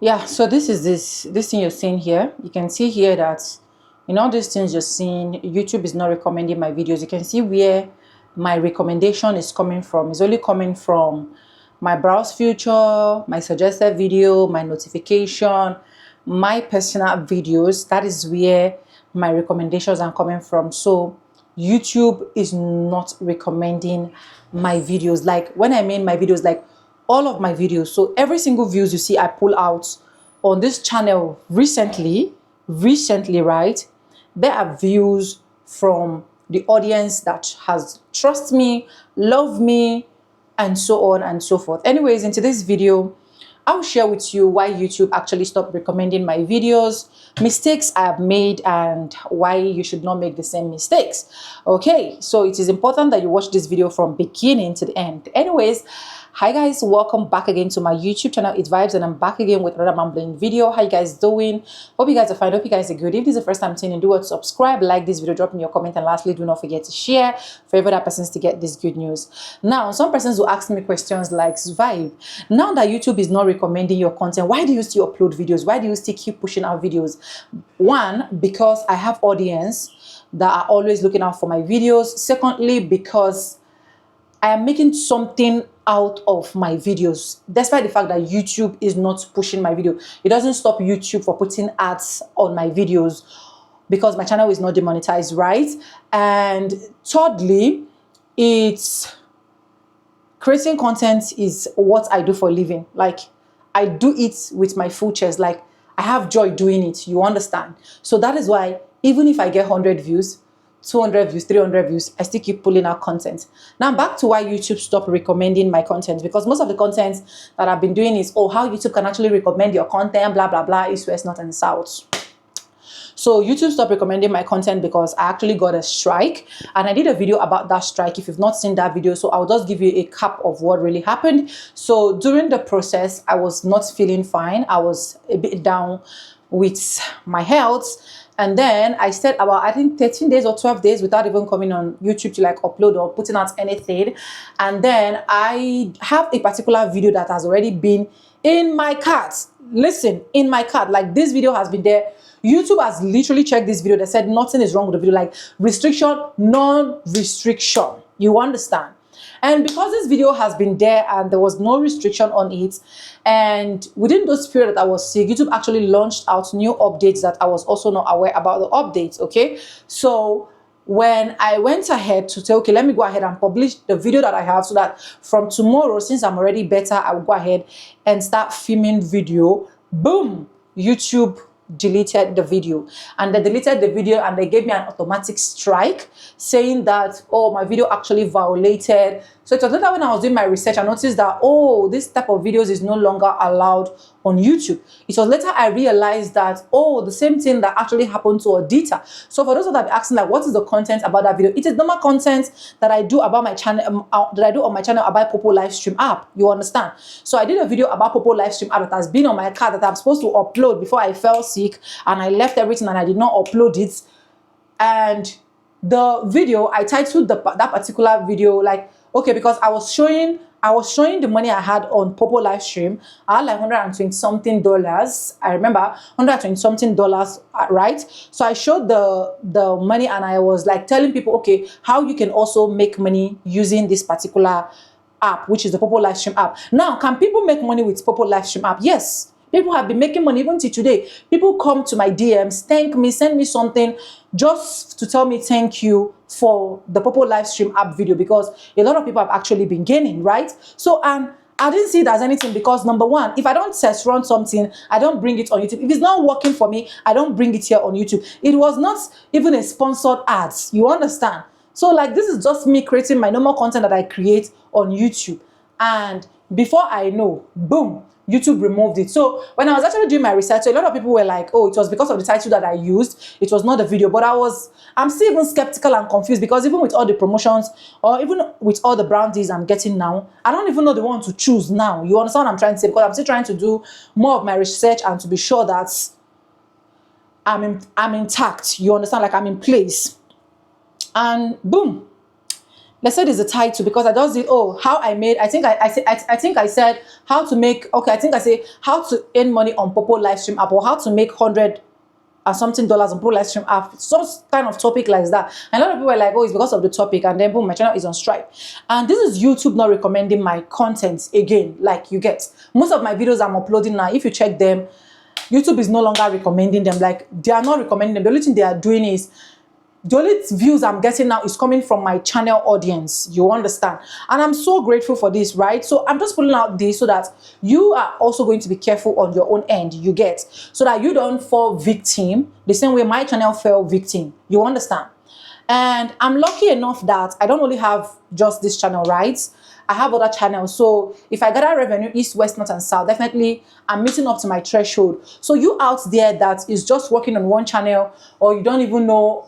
Yeah, so this thing you're seeing here. You can see here that in all these things you're seeing, YouTube is not recommending my videos. You can see where my recommendation is coming from. It's only coming from my browse future, my suggested video, my notification, my personal videos. That is where my recommendations are coming from. So YouTube is not recommending my videos. Like when I mean my videos, like all of my videos. So every single views you see I pull out on this channel recently, right? There are views from the audience that has trust me, love me, and so on and so forth. Anyways, in today's video, I'll share with you why YouTube actually stopped recommending my videos, mistakes I've made, and why you should not make the same mistakes. Okay, so it is important that you watch this video from beginning to the end. Anyways, hi guys, welcome back again to my YouTube channel. It's Vibes, and I'm back again with another mumbling video. How you guys doing? Hope you guys are fine. Hope you guys are good. If this is the first time tuning in, do what, subscribe, like this video, drop me your comment, and lastly, do not forget to share for other persons to get this good news. Now, some persons will ask me questions like, Vibe, now that YouTube is not recommending your content, why do you still upload videos? Why do you still keep pushing out videos? One, because I have audience that are always looking out for my videos. Secondly, because I am making something out of my videos, despite the fact that YouTube is not pushing my video. It doesn't stop YouTube for putting ads on my videos because my channel is not demonetized, right? And thirdly, it's creating content is what I do for a living. Like, I do it with my full chest. Like, I have joy doing it. You understand? So that is why even if I get 100 views, 200 views, 300 views, I still keep pulling out content. Now back to why YouTube stopped recommending my content, because most of the content that I've been doing is, oh, how YouTube can actually recommend your content, blah, blah, blah, east, west, north, and south. So YouTube stopped recommending my content because I actually got a strike, and I did a video about that strike. If you've not seen that video, so I'll just give you a cap of what really happened. So during the process, I was not feeling fine. I was a bit down with my health. And then I stayed about, I think, 13 days or 12 days without even coming on YouTube to like upload or putting out anything. And then I have a particular video that has already been in my cart. Listen, in my cart. Like, this video has been there. YouTube has literally checked this video. They said nothing is wrong with the video. Like, restriction, non-restriction. You understand? And because this video has been there and there was no restriction on it, and within those period that I was sick, YouTube actually launched out new updates that I was also not aware about the updates, okay? So when I went ahead to say, okay, let me go ahead and publish the video that I have so that from tomorrow, since I'm already better, I will go ahead and start filming video, boom, YouTube deleted the video. And they deleted the video and they gave me an automatic strike saying that, oh, my video actually violated. So it was later when I was doing my research, I noticed that, oh, this type of videos is no longer allowed on YouTube. It was later I realized that, oh, the same thing that actually happened to Audita. So for those that are asking, like, what is the content about that video? It is normal content that I do about my channel, that I do on my channel about Poppo live stream app. You understand? So I did a video about Poppo live stream app that has been on my card that I'm supposed to upload before I fell sick, and I left everything and I did not upload it. And the video, I titled that particular video like, okay, because I was showing the money I had on Poppo live stream. I had like $120 something. I remember $120 something, right? So I showed the money and I was like telling people, okay, how you can also make money using this particular app, which is the Poppo live stream app. Now, can people make money with Poppo live stream app? Yes. People have been making money even till today. People come to my DMs, thank me, send me something just to tell me thank you for the Poppo live stream app video, because a lot of people have actually been gaining, right? So, and I didn't see it as anything because, number one, if I don't test run something, I don't bring it on YouTube. If it's not working for me, I don't bring it here on YouTube. It was not even a sponsored ads. You understand? So, like, this is just me creating my normal content that I create on YouTube. And before I know, boom, YouTube removed it. So when I was actually doing my research, a lot of people were like, oh, it was because of the title that I used. It was not the video. But I'm still even skeptical and confused, because even with all the promotions or even with all the brand deals I'm getting now, I don't even know the one to choose now. You understand what I'm trying to say? Because I'm still trying to do more of my research and to be sure that I'm intact. You understand? Like, I'm in place. And boom, let's say there's a title, because I just did, oh, how I made, I think I said how to make, okay, I think I say how to earn money on Poppo live stream app, or how to make 100 or something dollars on Poppo live stream app, some kind of topic like that. And a lot of people were like, oh, it's because of the topic, and then boom, my channel is on strike. And this is YouTube not recommending my content again. Like, you get, most of my videos I'm uploading now, if you check them, YouTube is no longer recommending them. Like, they are not recommending them. The only thing they are doing is, the only views I'm getting now is coming from my channel audience. You understand? And I'm so grateful for this, right? So I'm just pulling out this so that you are also going to be careful on your own end, you get, so that you don't fall victim the same way my channel fell victim. You understand? And I'm lucky enough that I don't only have just this channel, right? I have other channels. So if I gather revenue east, west, north, and south, definitely I'm meeting up to my threshold. So you out there that is just working on one channel, or you don't even know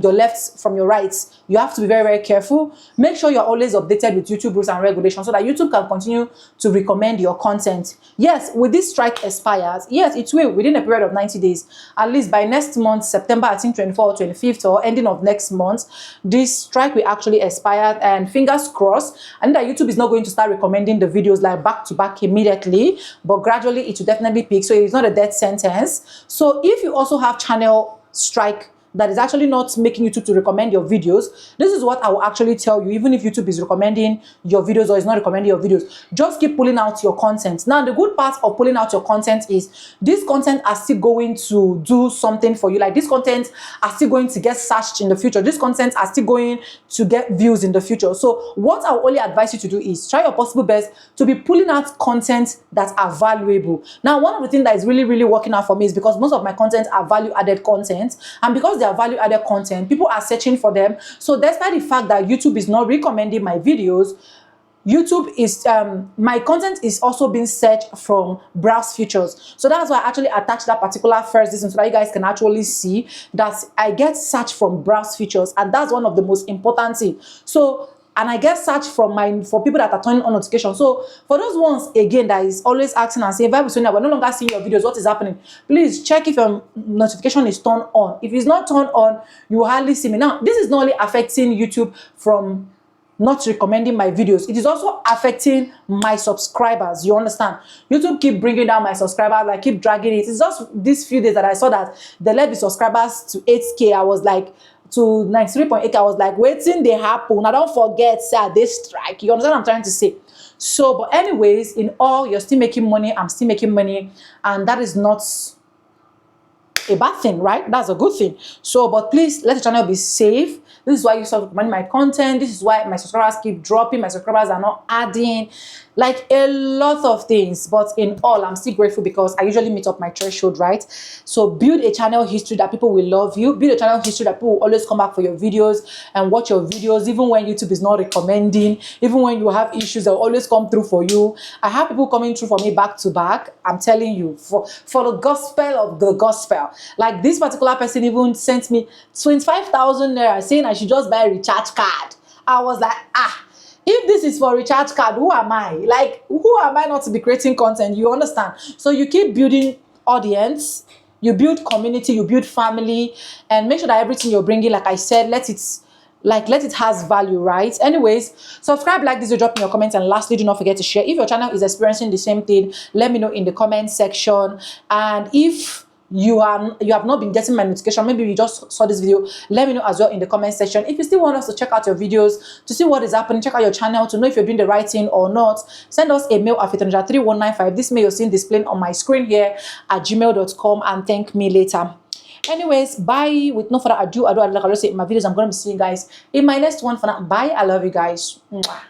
your left from your right, you have to be very, very careful. Make sure you're always updated with YouTube rules and regulations so that YouTube can continue to recommend your content. Yes, with this strike expires, yes, it will within a period of 90 days. At least by next month, September, I think 24th or 25th, or ending of next month, this strike will actually expire. And fingers crossed, and that YouTube is not going to start recommending the videos like back to back immediately, but gradually it will definitely peak. So it's not a death sentence. So if you also have channel strike that is actually not making YouTube to recommend your videos, this is what I will actually tell you. Even if YouTube is recommending your videos or is not recommending your videos, just keep pulling out your content. Now, the good part of pulling out your content is this content are still going to do something for you. Like, this content are still going to get searched in the future. This content are still going to get views in the future. So what I will only advise you to do is try your possible best to be pulling out content that are valuable. Now, one of the things that is really, really working out for me is because most of my content are value-added content, and because they are value-added content, people are searching for them. So despite the fact that YouTube is not recommending my videos, YouTube is my content is also being searched from browse features. So that's why I actually attach that particular first listen so that you guys can actually see that I get searched from browse features, and that's one of the most important things. So, and I get searched from for people that are turning on notifications. So for those ones again that is always asking and saying, Bible Sonia, we're no longer seeing your videos, what is happening? Please check if your notification is turned on. If it's not turned on, you will hardly see me. Now, this is not only affecting YouTube from not recommending my videos, it is also affecting my subscribers. You understand? YouTube keep bringing down my subscribers, like keep dragging it. It's just these few days that I saw that they led the subscribers to 8K. I was like, to 93.8, I was like, waiting they happen. Now don't forget, say they strike. You understand what I'm trying to say? So, but anyways, in all, you're still making money, I'm still making money, and that is not a bad thing, right? That's a good thing. So, but please let the channel be safe. This is why you start recommending my content. This is why my subscribers keep dropping. My subscribers are not adding, like a lot of things. But in all, I'm still grateful because I usually meet up my threshold, right? So build a channel history that people will love you. Build a channel history that people will always come back for your videos and watch your videos, even when YouTube is not recommending, even when you have issues, they'll always come through for you. I have people coming through for me back to back. I'm telling you, for the gospel of the gospel. Like, this particular person even sent me 25,000 naira saying I should just buy a recharge card. I was like, if this is for recharge card, who am I? Like, who am I not to be creating content? You understand? So you keep building audience, you build community, you build family, and make sure that everything you're bringing, like I said, let it has value, right? Anyways, subscribe, like this, drop in your comments, and lastly, do not forget to share. If your channel is experiencing the same thing, let me know in the comment section. And if you have not been getting my notification, maybe you just saw this video, let me know as well in the comment section. If you still want us to check out your videos to see what is happening, check out your channel to know if you're doing the right thing or not, send us a mail at 3195. This mail you're seeing displaying on my screen here at gmail.com, and thank me later. Anyways, bye. With no further ado, like I always say in my videos, I'm going to be seeing you guys in my next one. For now, bye. I love you guys. Mwah.